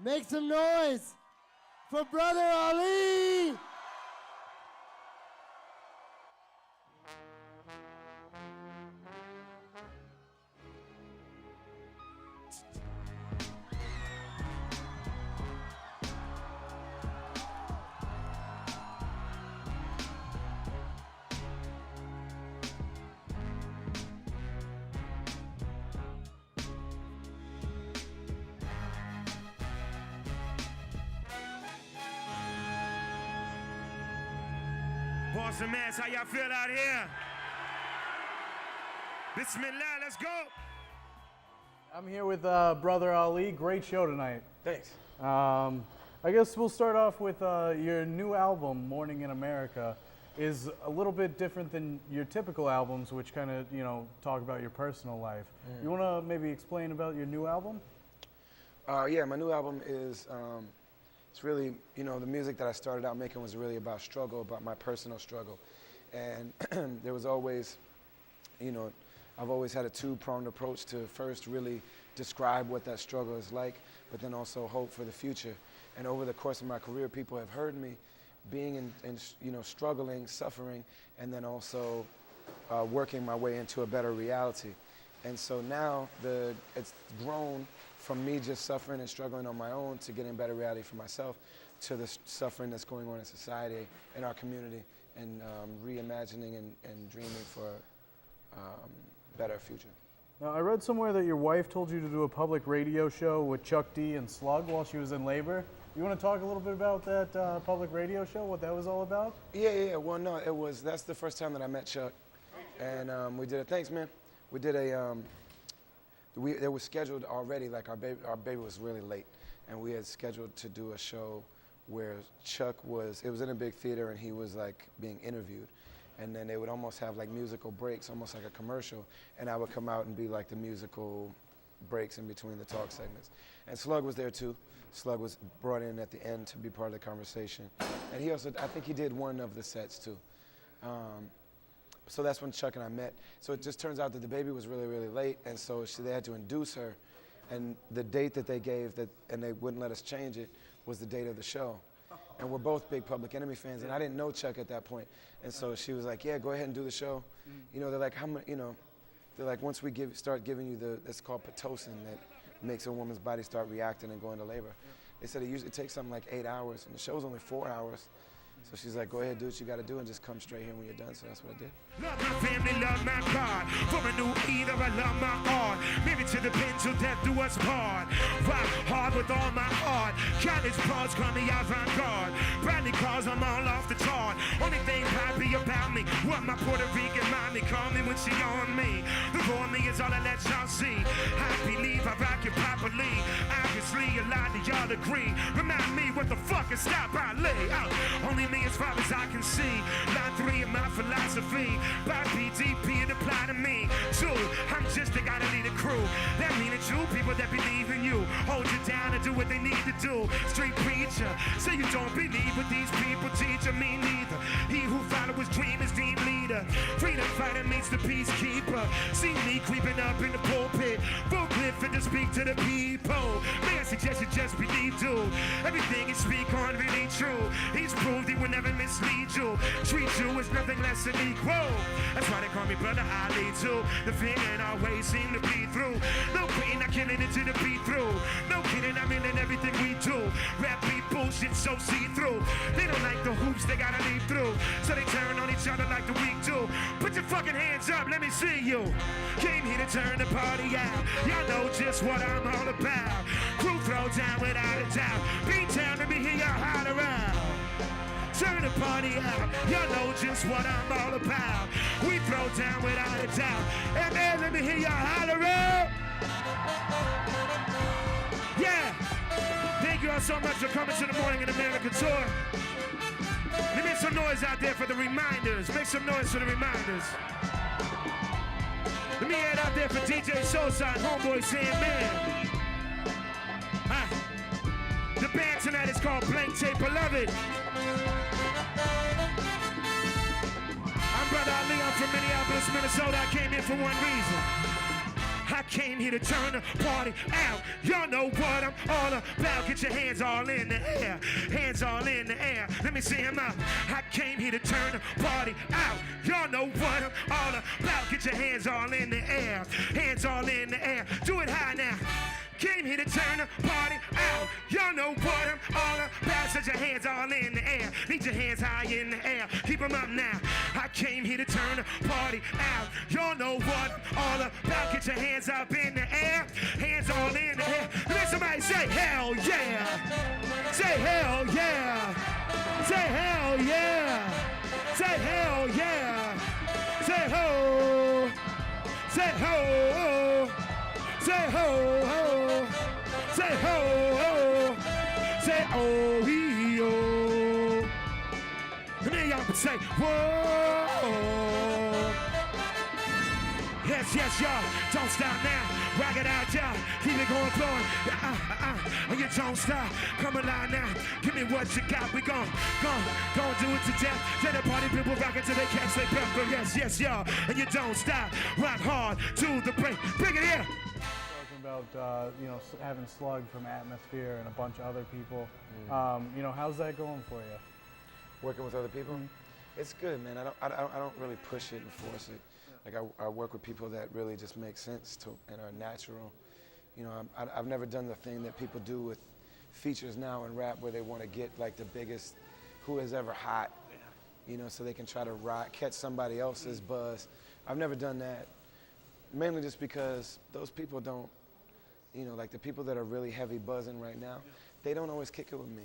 Make some noise for Brother Ali! Boston Mass, how y'all feel out here? Bismillah, let's go. I'm here with Brother Ali. Great show tonight. Thanks. I guess we'll start off with your new album, Mourning in America, is a little bit different than your typical albums, which kind of, talk about your personal life. You want to maybe explain about your new album? Yeah, my new album is, it's really, the music that I started out making was really about struggle, about my personal struggle. And there was always, I've always had a two-pronged approach to first really describe what that struggle is like, but then also hope for the future. And over the course of my career, people have heard me being in struggling, suffering, and then also working my way into a better reality. And so now it's grown from me just suffering and struggling on my own to getting better reality for myself, to the suffering that's going on in society, in our community, and reimagining and dreaming for a better future. Now, I read somewhere that your wife told you to do a public radio show with Chuck D and Slug while she was in labor. You want to talk a little bit about that public radio show, what that was all about? Yeah. Well, no, that's the first time that I met Chuck. And we did thanks, man. We did it was scheduled already, like our baby was really late. And we had scheduled to do a show where Chuck it was in a big theater and he was like being interviewed. And then they would almost have like musical breaks, almost like a commercial. And I would come out and be like the musical breaks in between the talk segments. And Slug was there too. Slug was brought in at the end to be part of the conversation. And he also, I think he did one of the sets too. So that's when Chuck and I met. So it just turns out that the baby was really, really late. And so they had to induce her. And the date that they gave, and they wouldn't let us change it, was the date of the show. And we're both big Public Enemy fans, and I didn't know Chuck at that point. And so she was like, yeah, go ahead and do the show. They're like, how much, they're like, once we start giving you it's called Pitocin, that makes a woman's body start reacting and going to labor. They said it usually takes something like 8 hours, and the show's only 4 hours. So she's like, go ahead, do what you gotta do, and just come straight here when you're done. So that's what I did. Love my family, love my God. For a new either, I love my art. Maybe to the pen till death do us part. Rock hard with all my heart. College bars call me avant-garde. Bradley calls, I'm all off the chart. Only thing happy about me, what my Puerto Rican mommy call me when she on me. The raw me is all I let y'all see. I believe I rock it properly. Obviously, a lot of y'all agree. Remind me what the fuck is stop I lay out. Only me as far as I can see. Line 3 of my philosophy. By PDP, it apply to me. 2, I'm just a guy that need a crew. That mean it's you, people that believe in you. Hold you down and do what they need to do. Street preacher, say you don't believe what these people teach. I mean neither. He who follows his dream is dream leader. Freedom fighter meets the peacekeeper. See me creeping up in the pulpit. Brooklyn fit to speak to the people. May I suggest you just believe, dude. Everything you speak on really true. He's proved he will never mislead you. Treat you as nothing less than equal. That's why they call me Brother Ali too. The feeling always seem to bleed through. No pain, I killing it to the beat through. No kidding, I'm in everything we do. Rap beat bullshit so see-through. They don't like the hoops, they gotta lead through. So they turn on each other like the weak do. Put your fucking hands up, let me see you. Came here to turn the party out. Y'all know just what I'm all about. Crew throw down without a doubt. B-Town, let me hear y'all holler out. Turn the party out, y'all know just what I'm all about. We throw down without a doubt. And man, let me hear y'all holler out. Yeah, thank you all so much for coming to the Mourning in America tour. Let me make some noise out there for the reminders. Make some noise for the reminders. Let me hear it out there for DJ Soulside, Homeboy saying man. The band tonight is called Blank Tape Beloved. I'm Brother Ali, I'm from Minneapolis, Minnesota. I came here for one reason. I came here to turn the party out. Y'all know what I'm all about. Get your hands all in the air. Hands all in the air. Let me see them out. I came here to turn the party out. Y'all know what I'm all about. Get your hands all in the air. Hands all in the air. Do it high now. Came here to turn the party out. Y'all know what I'm all about. Set your hands all in the air. Need your hands high in the air. Keep them up now. I came here to turn the party out. Y'all know what I'm all about. Get your hands up in the air. Hands all in the air. Let somebody say hell yeah. Say hell yeah. Say hell yeah. Say hell yeah. Say ho. Say ho. Say ho, ho. Say ho, ho. Say oh, hee, oh. And then y'all can say, whoa. Yes, yes, y'all. Don't stop now. Rock it out, y'all. Keep it going, flowing. And you don't stop. Come alive now. Give me what you got. We gon' do it to death. Let the party people rock it till they catch their breath. But yes, yes, y'all. And you don't stop. Rock hard to the break. Bring it here. About having Slug from Atmosphere and a bunch of other people. How's that going for you? Working with other people? It's good, man. I don't really push it and force it. Like I work with people that really just make sense to and are natural. I've never done the thing that people do with features now in rap where they want to get like the biggest, who is ever hot, so they can try to catch somebody else's buzz. I've never done that. Mainly just because those people don't, like the people that are really heavy buzzing right now, they don't always kick it with me.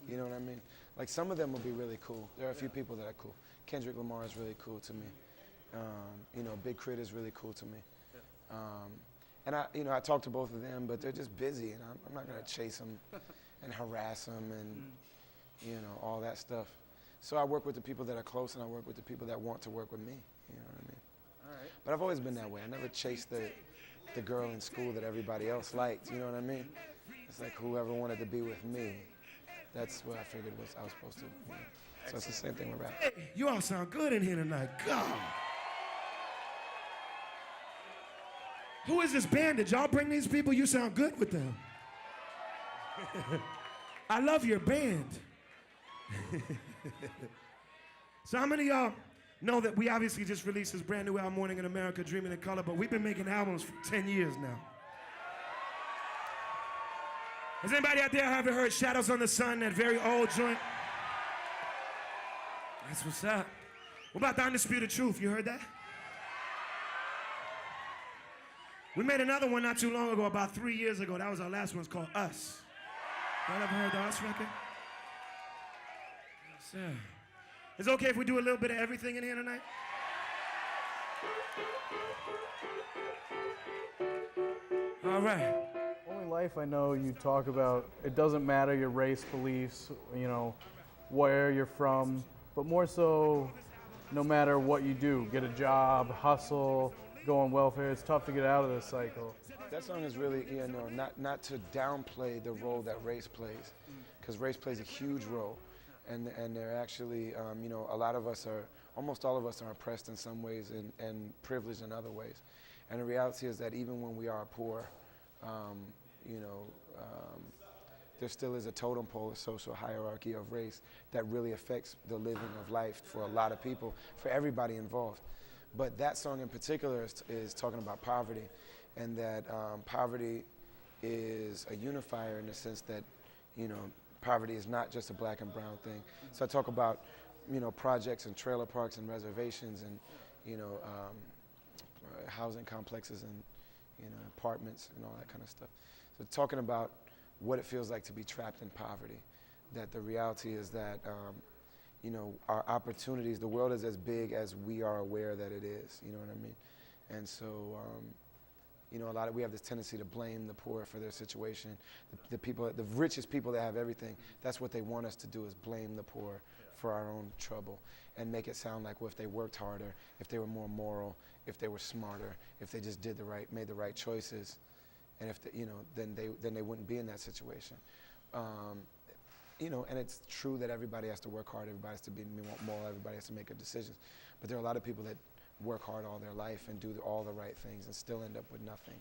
You know what I mean? Like some of them will be really cool. There are a few people that are cool. Kendrick Lamar is really cool to me. Big Crit is really cool to me. And I talk to both of them, but they're just busy, and I'm not gonna chase them and harass them and all that stuff. So I work with the people that are close, and I work with the people that want to work with me. You know what I mean? But I've always been that way. I never chased the girl in school that everybody else liked. You know what I mean? It's like whoever wanted to be with me. That's what I figured I was supposed to. So it's the same thing with rap. Hey, you all sound good in here tonight. God. Who is this band? Did y'all bring these people? You sound good with them. I love your band. So how many of y'all know that we obviously just released this brand new album, Mourning in America, Dreaming in Color, but we've been making albums for 10 years now. Has anybody out there ever heard Shadows on the Sun, that very old joint? That's what's up. What about The Undisputed Truth? You heard that? We made another one not too long ago, about 3 years ago. That was our last one. It's called Us. Y'all ever heard the Us record? Yes, sir. Is it okay if we do a little bit of everything in here tonight? All right. Only Life, I know you talk about, it doesn't matter your race, beliefs, where you're from, but more so, no matter what you do, get a job, hustle, go on welfare, it's tough to get out of this cycle. That song is really, not to downplay the role that race plays, because race plays a huge role. And they're actually, a lot of us are, almost all of us are oppressed in some ways and privileged in other ways. And the reality is that even when we are poor, there still is a totem pole, a social hierarchy of race that really affects the living of life for a lot of people, for everybody involved. But that song in particular is talking about poverty, and that poverty is a unifier in the sense that, poverty is not just a black and brown thing. So I talk about, projects and trailer parks and reservations and, housing complexes and, apartments and all that kind of stuff. So talking about what it feels like to be trapped in poverty, that the reality is that, our opportunities, the world is as big as we are aware that it is, you know what I mean? And so, we have this tendency to blame the poor for their situation. The richest people that have everything, that's what they want us to do, is blame the poor for our own trouble and make it sound like, well, if they worked harder, if they were more moral, if they were smarter, if they just made the right choices, and if then they wouldn't be in that situation. And it's true that everybody has to work hard, everybody has to be moral, everybody has to make good decisions. But there are a lot of people that work hard all their life and do all the right things and still end up with nothing.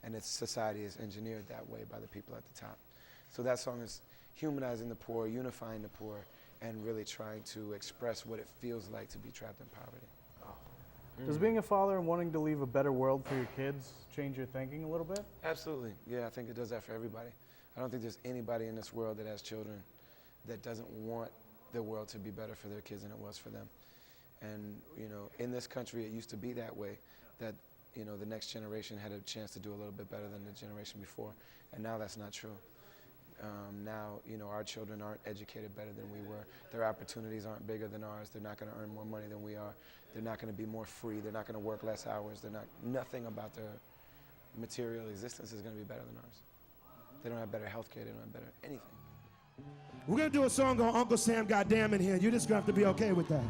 And its society is engineered that way by the people at the top. So that song is humanizing the poor, unifying the poor, and really trying to express what it feels like to be trapped in poverty. Does being a father and wanting to leave a better world for your kids change your thinking a little bit? Absolutely. Yeah, I think it does that for everybody. I don't think there's anybody in this world that has children that doesn't want the world to be better for their kids than it was for them. And, you know, in this country, it used to be that way, that, you know, the next generation had a chance to do a little bit better than the generation before. And now that's not true. Now, you know, our children aren't educated better than we were. Their opportunities aren't bigger than ours. They're not going to earn more money than we are. They're not going to be more free. They're not going to work less hours. Nothing about their material existence is going to be better than ours. They don't have better health care. They don't have better anything. We're going to do a song on Uncle Sam Goddamn in here. You just have to be okay with that.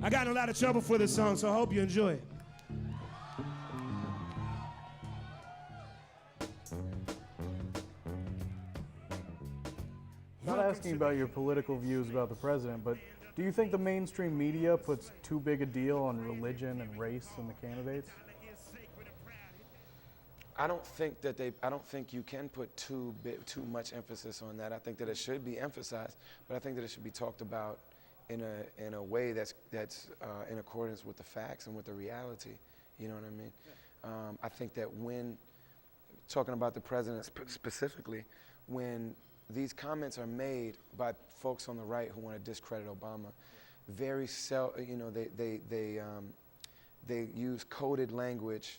I got in a lot of trouble for this song, so I hope you enjoy it. Not asking about your political views about the president, but do you think the mainstream media puts too big a deal on religion and race in the candidates? I don't think you can put too much emphasis on that. I think that it should be emphasized, but I think that it should be talked about in a way that's in accordance with the facts and with the reality. You know what I mean? Yeah. I think that when talking about the president specifically, when these comments are made by folks on the right who want to discredit Obama, they use coded language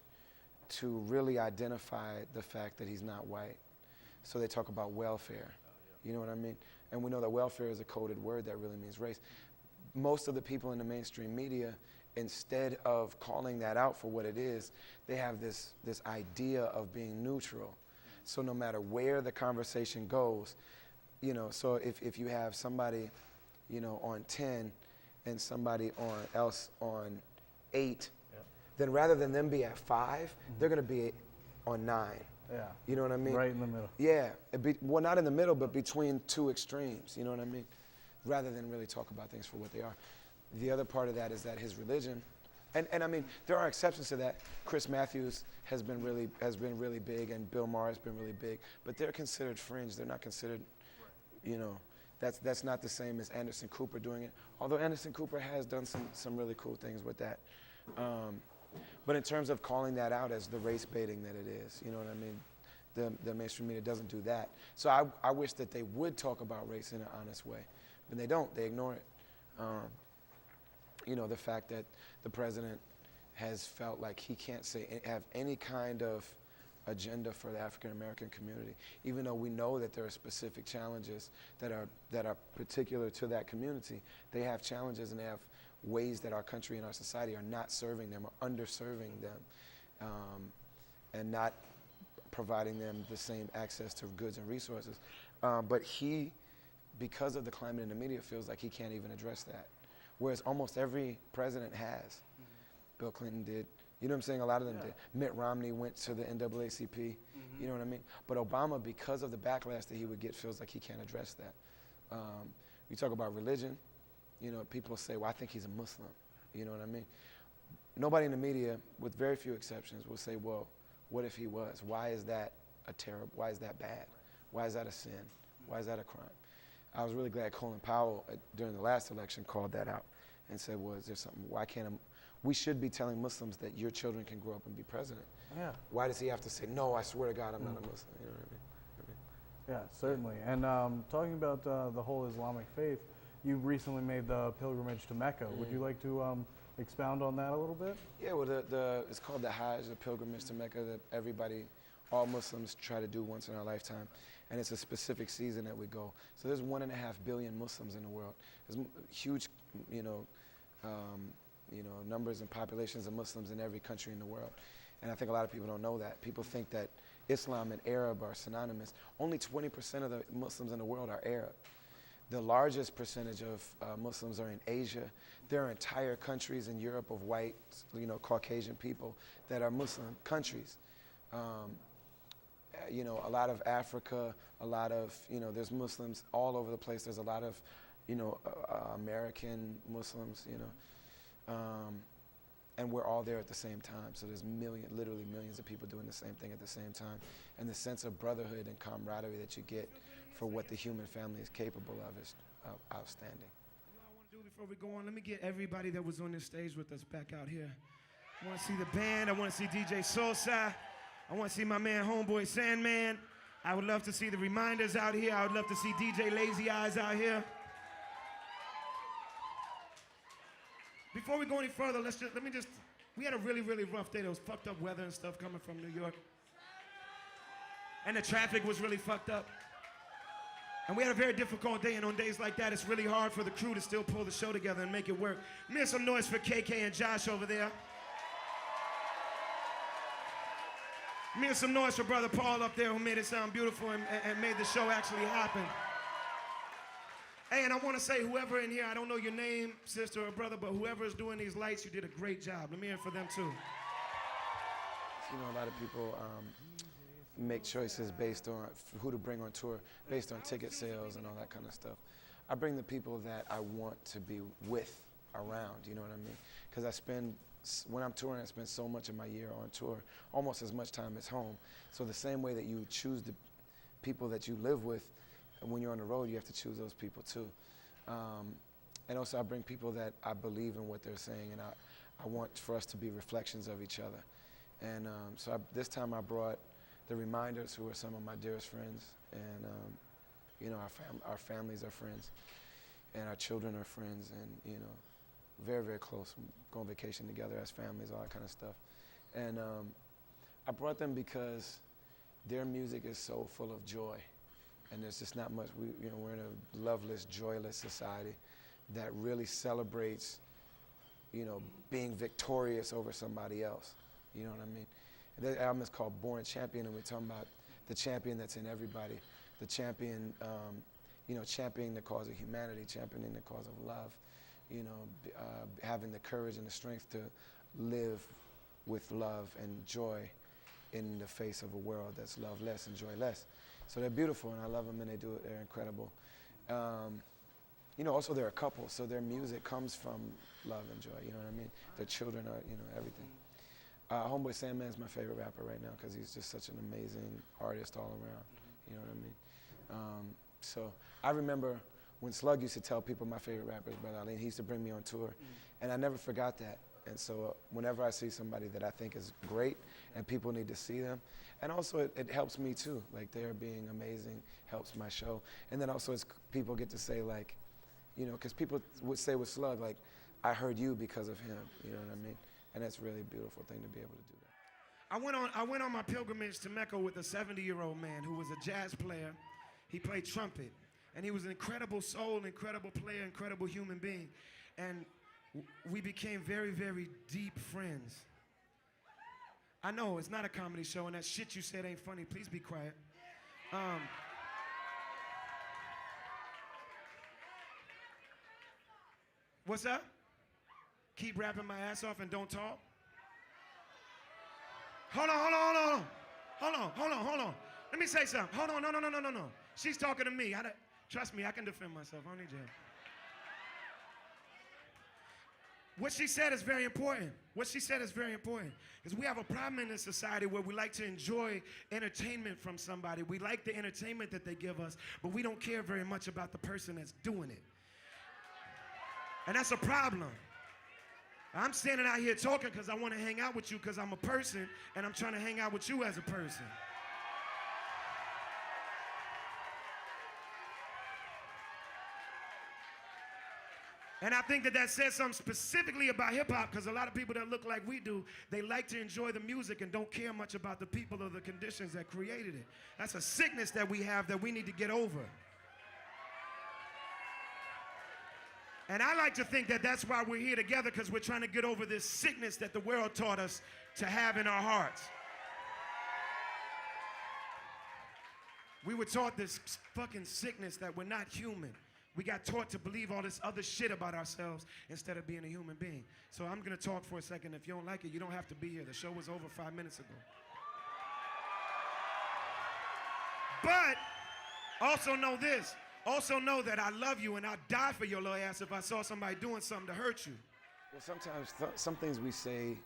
to really identify the fact that he's not white. So they talk about welfare. You know what I mean? And we know that welfare is a coded word that really means race. Most of the people in the mainstream media, instead of calling that out for what it is, they have this idea of being neutral. So no matter where the conversation goes, you know, so if you have somebody, you know, on 10 and somebody else on 8, then rather than them be at 5, they're going to be on 9. Yeah. You know what I mean? Right in the middle. Yeah. Well, not in the middle, but between two extremes. You know what I mean? Rather than really talk about things for what they are. The other part of that is that his religion, and I mean, there are exceptions to that. Chris Matthews has been really big, and Bill Maher has been really big, but they're considered fringe. They're not considered, you know, that's not the same as Anderson Cooper doing it. Although Anderson Cooper has done some really cool things with that. But in terms of calling that out as the race baiting that it is, you know what I mean? The mainstream media doesn't do that. So I wish that they would talk about race in an honest way, but they don't. They ignore it. You know, the fact that the president has felt like he can't have any kind of agenda for the African American community, even though we know that there are specific challenges that are particular to that community. They have challenges and they have ways that our country and our society are not serving them or underserving them, and not providing them the same access to goods and resources. But he, because of the climate in the media, feels like he can't even address that. Whereas almost every president has. Bill Clinton did. You know what I'm saying? A lot of them did. Mitt Romney went to the NAACP. You know what I mean? But Obama, because of the backlash that he would get, feels like he can't address that. You talk about religion, you know, people say, well, I think he's a Muslim. You know what I mean? Nobody in the media, with very few exceptions, will say, well, what if he was? Why is that why is that bad? Why is that a sin? Why is that a crime? I was really glad Colin Powell, during the last election, called that out and said, well, is there something, why can't we should be telling Muslims that your children can grow up and be president. Yeah. Why does he have to say, no, I swear to God, I'm not a Muslim? You know what I mean? Yeah, certainly. And talking about the whole Islamic faith, you recently made the pilgrimage to Mecca. Would you like to expound on that a little bit? Yeah, well, it's called the Hajj, the pilgrimage to Mecca, that all Muslims try to do once in our lifetime. And it's a specific season that we go. So there's 1.5 billion Muslims in the world. There's huge, numbers and populations of Muslims in every country in the world. And I think a lot of people don't know that. People think that Islam and Arab are synonymous. Only 20% of the Muslims in the world are Arab. The largest percentage of Muslims are in Asia. There are entire countries in Europe of white, Caucasian people that are Muslim countries. you know, a lot of Africa, a lot of, you know, there's Muslims all over the place. There's a lot of, you know, American Muslims, you know, and we're all there at the same time. So there's literally millions of people doing the same thing at the same time. And the sense of brotherhood and camaraderie that you get for what the human family is capable of is outstanding. You know what I want to do before we go on? Let me get everybody that was on this stage with us back out here. I want to see the band. I want to see DJ Sosa. I want to see my man, Homeboy Sandman. I would love to see the Reminders out here. I would love to see DJ Lazy Eyes out here. Before we go any further, we had a really, really rough day. There was fucked up weather and stuff coming from New York. And the traffic was really fucked up. And we had a very difficult day, and on days like that, it's really hard for the crew to still pull the show together and make it work. Make some noise for KK and Josh over there. Make some noise for Brother Paul up there who made it sound beautiful and made the show actually happen. Hey, and I want to say, whoever in here, I don't know your name, sister or brother, but whoever is doing these lights, you did a great job. Let me hear it for them, too. You know, a lot of people make choices based on who to bring on tour, based on ticket sales and all that kind of stuff. I bring the people that I want to be with around, you know what I mean? Because when I'm touring, I spend so much of my year on tour, almost as much time as home. So the same way that you choose the people that you live with, and when you're on the road, you have to choose those people too. And also I bring people that I believe in what they're saying, and I want for us to be reflections of each other. And this time I brought the Reminders, who are some of my dearest friends, and you know, our families are friends, and our children are friends, and you know, very, very close. We go on vacation together as families, all that kind of stuff. And I brought them because their music is so full of joy. And there's just not much, we're in a loveless, joyless society that really celebrates, you know, being victorious over somebody else. You know what I mean? And that album is called Born Champion, and we're talking about the champion that's in everybody. The champion, you know, championing the cause of humanity, championing the cause of love, you know, having the courage and the strength to live with love and joy in the face of a world that's loveless and joyless. So they're beautiful, and I love them, and they're incredible. You know, also they're a couple, so their music comes from love and joy, you know what I mean? Their children are, you know, everything. Homeboy Sandman's my favorite rapper right now because he's just such an amazing artist all around, you know what I mean? So I remember when Slug used to tell people my favorite rapper is Brother Ali, and he used to bring me on tour, and I never forgot that. And so whenever I see somebody that I think is great and people need to see them, and also it helps me too, like they're being amazing, helps my show. And then also people get to say like, you know, because people would say with Slug, like, I heard you because of him, you know what I mean? And that's really a beautiful thing to be able to do that. I went on my pilgrimage to Mecca with a 70-year-old man who was a jazz player. He played trumpet, and he was an incredible soul, incredible player, incredible human being. And we became very, very deep friends. I know, it's not a comedy show, and that shit you said ain't funny. Please be quiet. What's up? Keep rapping my ass off and don't talk? Hold on. Let me say something. Hold on, no. She's talking to me. Trust me, I can defend myself. I don't need your help. What she said is very important. Because we have a problem in this society where we like to enjoy entertainment from somebody. We like the entertainment that they give us, but we don't care very much about the person that's doing it. And that's a problem. I'm standing out here talking because I want to hang out with you because I'm a person, and I'm trying to hang out with you as a person. And I think that says something specifically about hip-hop, because a lot of people that look like we do, they like to enjoy the music and don't care much about the people or the conditions that created it. That's a sickness that we have that we need to get over. And I like to think that that's why we're here together, because we're trying to get over this sickness that the world taught us to have in our hearts. We were taught this fucking sickness that we're not human. We got taught to believe all this other shit about ourselves instead of being a human being. So I'm going to talk for a second. If you don't like it, you don't have to be here. The show was over 5 minutes ago. But also know this. Also know that I love you and I'd die for your little ass if I saw somebody doing something to hurt you. Well, sometimes some things we say,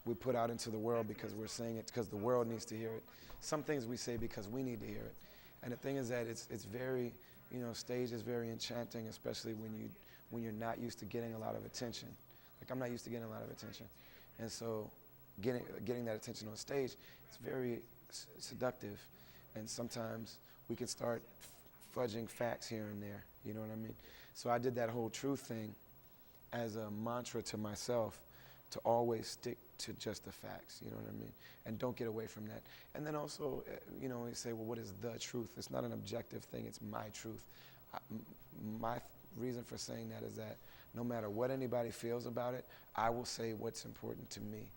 we put out into the world because we're saying it because the world needs to hear it. Some things we say because we need to hear it. And the thing is that it's very, stage is very enchanting, especially when you're not used to getting a lot of attention. Like, I'm not used to getting a lot of attention. And so getting that attention on stage, it's very seductive. And sometimes we can start fudging facts here and there, you know what I mean? So I did that whole truth thing as a mantra to myself to always stick to just the facts, you know what I mean? And don't get away from that. And then also, you say, well, what is the truth? It's not an objective thing, it's my truth. My reason for saying that is that no matter what anybody feels about it, I will say what's important to me.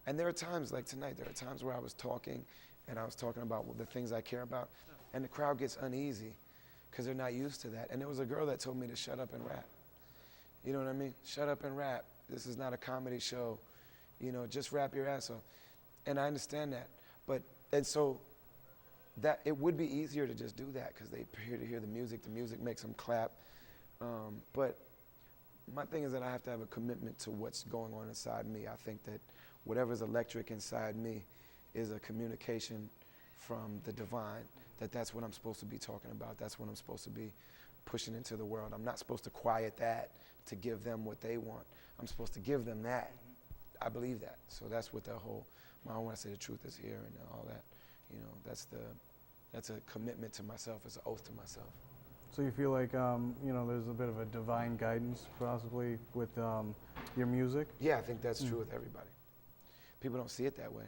And there are times, like tonight, there are times where I was talking and I was talking about the things I care about, and the crowd gets uneasy because they're not used to that. And there was a girl that told me to shut up and rap. You know what I mean? Shut up and rap. This is not a comedy show. Just rap your ass off. And I understand that. And so that it would be easier to just do that because they hear the music. The music makes them clap. But my thing is that I have to have a commitment to what's going on inside me. I think that whatever's electric inside me is a communication from the divine, that's what I'm supposed to be talking about. That's what I'm supposed to be pushing into the world. I'm not supposed to quiet that to give them what they want. I'm supposed to give them that. I believe that. So that's what I want to say the truth is here and all that. That's a commitment to myself. It's an oath to myself. So you feel like, there's a bit of a divine guidance possibly with your music? Yeah, I think that's true with everybody. People don't see it that way.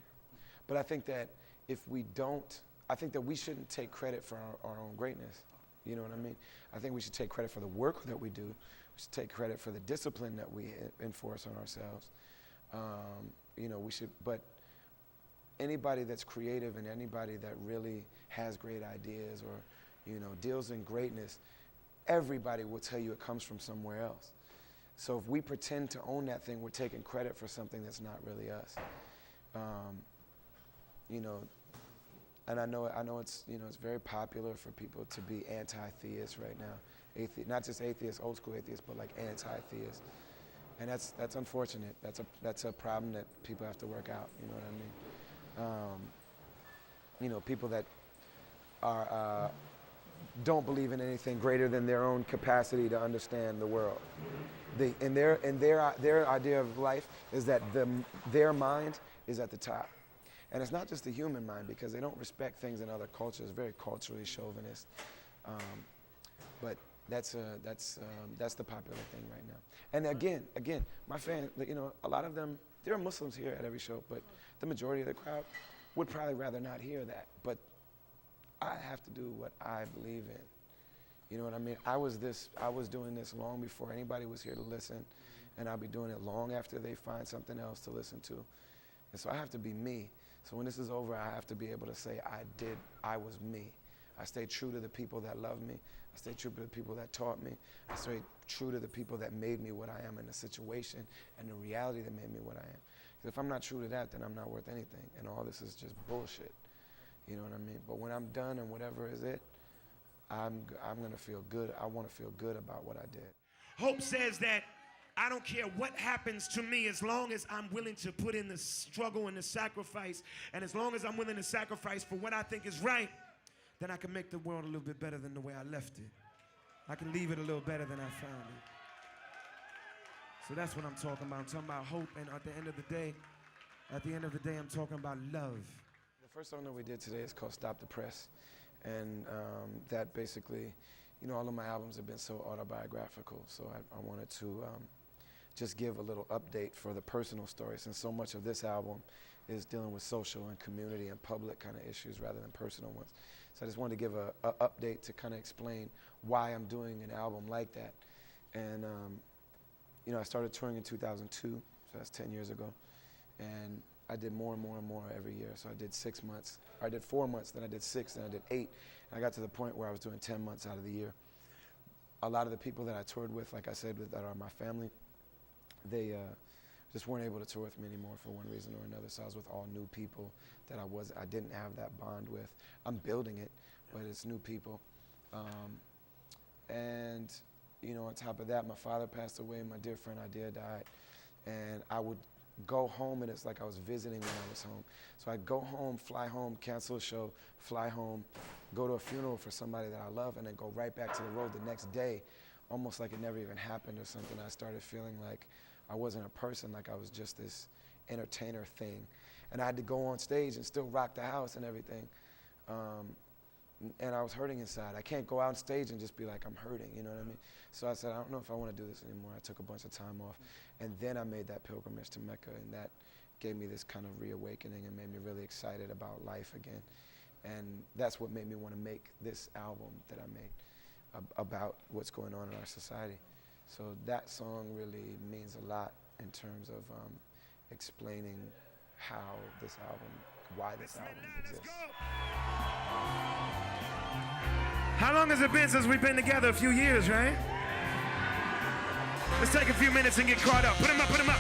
But I think that if we don't, I think that we shouldn't take credit for our own greatness. You know what I mean? I think we should take credit for the work that we do. We should take credit for the discipline that we enforce on ourselves. But anybody that's creative and anybody that really has great ideas or, deals in greatness, everybody will tell you it comes from somewhere else. So if we pretend to own that thing, we're taking credit for something that's not really us. And I know it's it's very popular for people to be anti-theists right now, not just atheists, old school atheists, but like anti-theists, and that's unfortunate. That's a problem that people have to work out. You know what I mean? People that are don't believe in anything greater than their own capacity to understand the world. Their idea of life is that their mind is at the top. And it's not just the human mind because they don't respect things in other cultures, very culturally chauvinist. But that's the popular thing right now. And again, my fans, a lot of them, there are Muslims here at every show, but the majority of the crowd would probably rather not hear that. But I have to do what I believe in. You know what I mean? I was doing this long before anybody was here to listen, and I'll be doing it long after they find something else to listen to. And so I have to be me. So when this is over, I have to be able to say I was me. I stayed true to the people that love me. I stayed true to the people that taught me. I stayed true to the people that made me what I am in the situation and the reality that made me what I am. Because if I'm not true to that, then I'm not worth anything. And all this is just bullshit. You know what I mean? But when I'm done and whatever is it, I'm going to feel good. I want to feel good about what I did. Hope says that I don't care what happens to me as long as I'm willing to put in the struggle and the sacrifice, and as long as I'm willing to sacrifice for what I think is right, then I can make the world a little bit better than the way I left it. I can leave it a little better than I found it. So that's what I'm talking about. I'm talking about hope, and at the end of the day, I'm talking about love. The first song that we did today is called Stop the Press, and that basically, all of my albums have been so autobiographical, so I wanted to just give a little update for the personal story, since so much of this album is dealing with social and community and public kind of issues rather than personal ones. So I just wanted to give a update to kind of explain why I'm doing an album like that. And I started touring in 2002, so that's 10 years ago, and I did more and more and more every year. So I did 6 months, or I did 4 months, then I did 6, then I did 8, and I got to the point where I was doing 10 months out of the year. A lot of the people that I toured with, like I said, that are my family, they just weren't able to tour with me anymore for one reason or another. So I was with all new people that I didn't have that bond with. I'm building it, but it's new people. And, you know, on top of that, my father passed away, my dear friend Idea died, and I would go home, and it's like I was visiting when I was home. So I'd go home, fly home, cancel a show, fly home, go to a funeral for somebody that I love, and then go right back to the road the next day, almost like it never even happened or something. I started feeling like I wasn't a person, like I was just this entertainer thing. And I had to go on stage and still rock the house and everything. And I was hurting inside. I can't go out on stage and just be like, I'm hurting, you know what I mean? So I said, I don't know if I want to do this anymore. I took a bunch of time off. And then I made that pilgrimage to Mecca, and that gave me this kind of reawakening and made me really excited about life again. And that's what made me want to make this album that I made about what's going on in our society. So that song really means a lot in terms of explaining how this album, why this album exists. How long has it been since we've been together? A few years, right? Let's take a few minutes and get caught up. Put them up, put them up.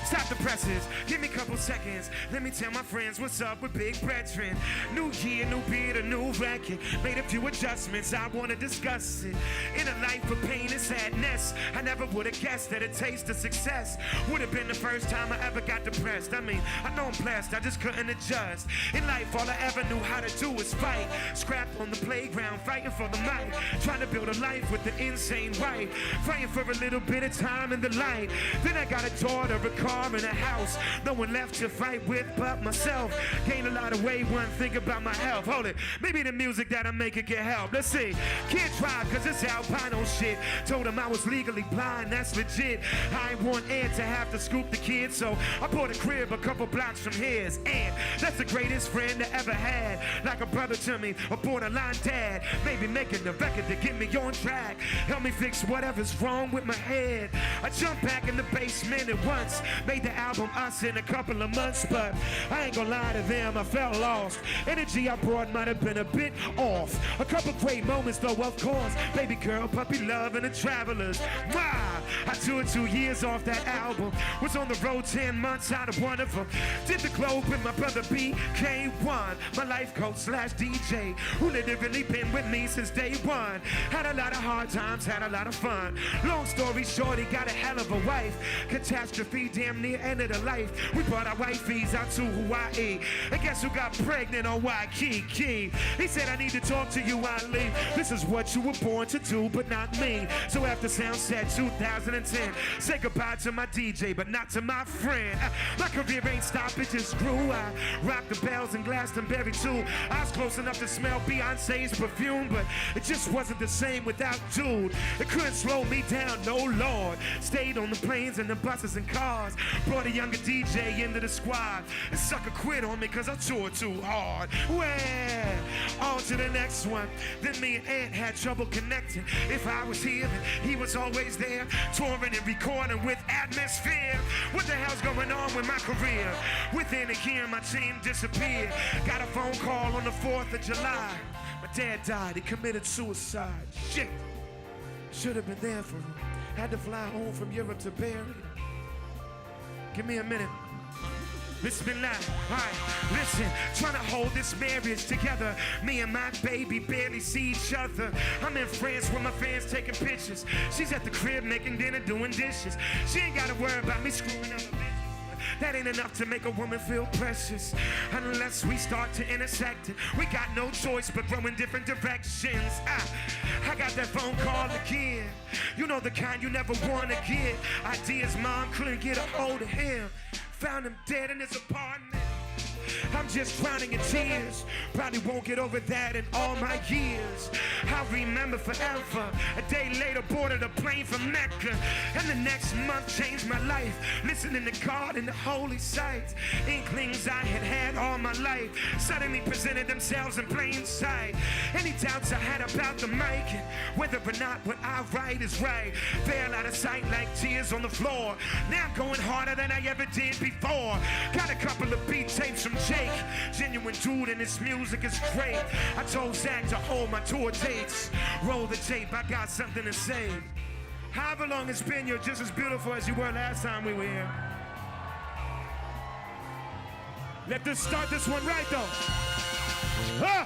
Stop the presses, give me a couple seconds. Let me tell my friends what's up with Big Brethren. New year, new beard, a new record. Made a few adjustments, I wanna discuss it. In a life of pain and sadness, I never would've guessed that a taste of success would've been the first time I ever got depressed. I mean, I know I'm blessed, I just couldn't adjust. In life, all I ever knew how to do was fight. Scrapped on the playground, fighting for the mic. Trying to build a life with the insane wife. Fighting for a little bit of time in the light. Then I got a daughter, a car, in a house, no one left to fight with but myself. Gained a lot of weight, one think about my health. Hold it, maybe the music that I make can get help. Let's see, can't drive cause it's albino shit. Told him I was legally blind, that's legit. I ain't want Ed to have to scoop the kid, so I bought a crib a couple blocks from his. And that's the greatest friend I ever had. Like a brother to me, a borderline dad. Maybe making the record to get me on track. Help me fix whatever's wrong with my head. I jumped back in the basement at once. Made the album Us in a couple of months, but I ain't gonna lie to them, I felt lost. Energy I brought might have been a bit off. A couple great moments though, of course. Baby girl, puppy love, and the Travelers. Wow, I toured 2 years off that album. Was on the road 10 months out of one of them. Did the globe with my brother BK1, my life coach slash DJ, who literally been with me since day one. Had a lot of hard times, had a lot of fun. Long story short, he got a hell of a wife. Catastrophe, damn near ended her life. We brought our wifeys out to Hawaii. And guess who got pregnant on Waikiki? He said, I need to talk to you, Ali. This is what you were born to do, but not me. So after Soundset 2010, say goodbye to my DJ, but not to my friend. My career ain't stopped, it just grew. I rocked the bells in Glastonbury too. I was close enough to smell Beyonce's perfume, but it just wasn't the same without Dude. It couldn't slow me down, no Lord. Stayed on the planes and the buses and cars. Brought a younger DJ into the squad. And sucker quit on me cause I toured too hard. Well, on to the next one. Then me and Ant had trouble connecting. If I was here, then he was always there. Touring and recording with atmosphere. What the hell's going on with my career? Within a year, my team disappeared. Got a phone call on the 4th of July. My dad died, he committed suicide. Shit. Should have been there for him. Had to fly home from Europe to bury him. Give me a minute. Bismillah. Alright, listen, trying to hold this marriage together. Me and my baby barely see each other. I'm in France with my fans taking pictures. She's at the crib making dinner, doing dishes. She ain't gotta worry about me screwing up a bitch. That ain't enough to make a woman feel precious unless we start to intersect it. We got no choice but grow in different directions. I got that phone call again. You know the kind you never want to get. Idea's mom couldn't get a hold of him. Found him dead in his apartment. I'm just drowning in tears. Probably won't get over that in all my years. I'll remember forever. A day later boarded a plane from Mecca. And the next month changed my life. Listening to God in the holy sights. Inklings I had had all my life suddenly presented themselves in plain sight. Any doubts I had about the mic and whether or not what I write is right fell out of sight like tears on the floor. Now I'm going harder than I ever did before. Got a couple of beat tapes from Jake. Genuine dude and his music is great. I told Zach to hold my tour dates. Roll the tape, I got something to say. However long it's been, you're just as beautiful as you were last time we were here. Let's start this one right though.